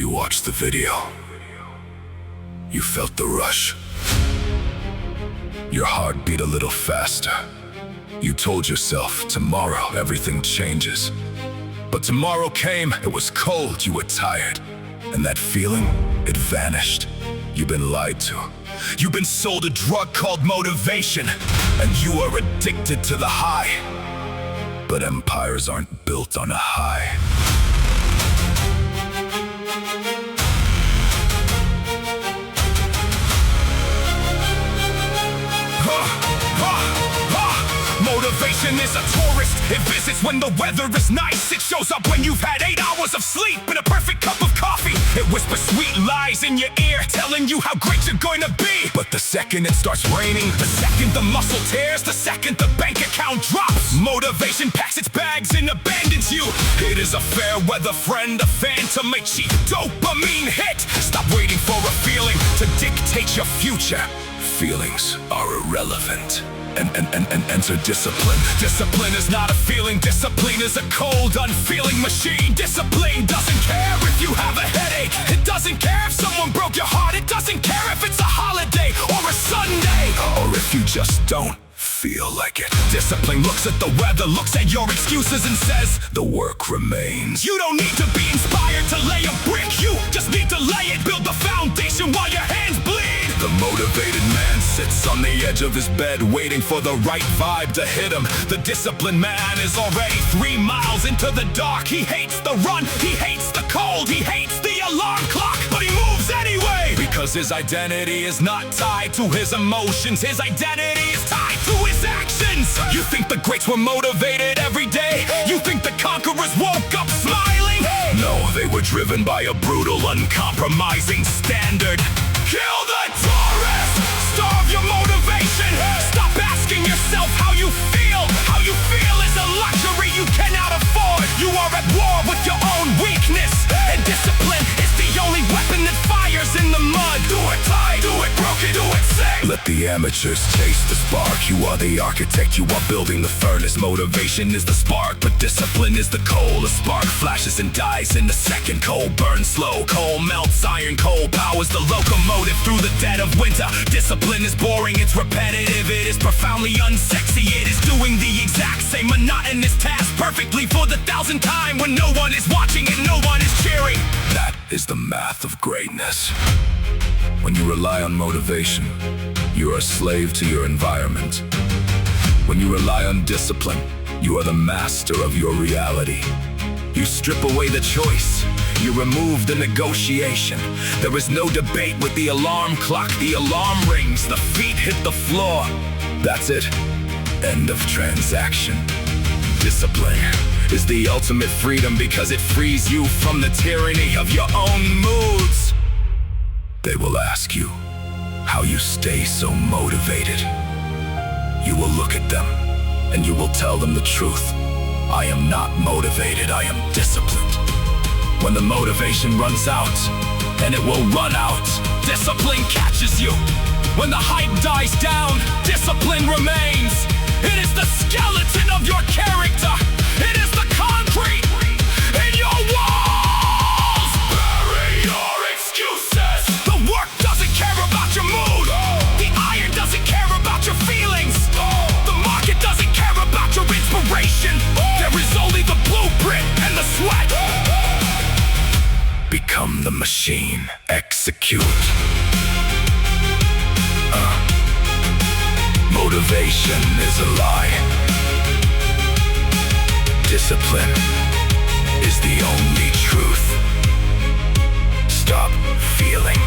You watched the video. You felt the rush. Your heart beat a little faster. You told yourself, tomorrow everything changes. But tomorrow came, it was cold, you were tired. And that feeling, it vanished. You've been lied to. You've been sold a drug called motivation. And you are addicted to the high. But empires aren't built on a high. Motivation is a tourist. It visits when the weather is nice. It shows up when you've had 8 hours of sleep and a perfect cup of coffee. It whispers sweet lies in your ear, telling you how great you're going to be. But the second it starts raining, the second the muscle tears, the second the bank account drops, motivation packs its bags and abandons you. It is a fair weather friend, a phantom, a cheap dopamine hit. Stop waiting for a feeling to dictate your future. Feelings are irrelevant. And enter discipline. Discipline is not a feeling. Discipline is a cold, unfeeling machine. Discipline doesn't care if you have a headache. It doesn't care if someone broke your heart. It doesn't care if it's a holiday or a Sunday, or if you just don't feel like it. Discipline looks at the weather, looks at your excuses and says, the work remains. You don't need to be inspired to lay a brick. You just need to lay it, build the foundation while your hands bleed. The motivated man sits on the edge of his bed, waiting for the right vibe to hit him. The disciplined man is already 3 miles into the dark. He hates the run, he hates the cold, he hates the alarm clock, but he moves anyway. Because his identity is not tied to his emotions. His identity is tied to his actions. You think the greats were motivated every day? You think the conquerors woke up smiling? No, they were driven by a brutal, uncompromising standard. Kill the tourist! Starve your motivation! Stop asking yourself how you feel! How you feel is a luxury you cannot afford! You are at war with your own weakness! And discipline is the only weapon that fires in the mud! Do it tight, do it broken, do it sick! Let the amateurs taste the spark. You are the architect, you are building the furnace. Motivation is the spark, but discipline is the coal. A spark flashes and dies in a second. Coal burns slow, coal melts iron. Coal powers the locomotive through the dead of winter. Discipline is boring, it's repetitive, it is profoundly unsexy. It is doing the exact same monotonous task perfectly for the 1000th time, when no one is watching and no one is cheering. That is the math of greatness. When you rely on motivation, you are a slave to your environment. When you rely on discipline, you are the master of your reality. You strip away the choice. You remove the negotiation. There is no debate with the alarm clock. The alarm rings, the feet hit the floor. That's it. End of transaction. Discipline is the ultimate freedom, because it frees you from the tyranny of your own moods. They will ask you how you stay so motivated. You will look at them and you will tell them the truth. I am not motivated, I am disciplined. When the motivation runs out, and it will run out, discipline catches you. When the hype dies down, discipline remains. It is the skeleton of your character. It is the concrete in your walls. Bury your excuses. The work doesn't care about your mood. The iron doesn't care about your feelings. The market doesn't care about your inspiration. There is only the blueprint and the sweat. Become the machine. Execute. Motivation is a lie. Discipline is the only truth. Stop feeling.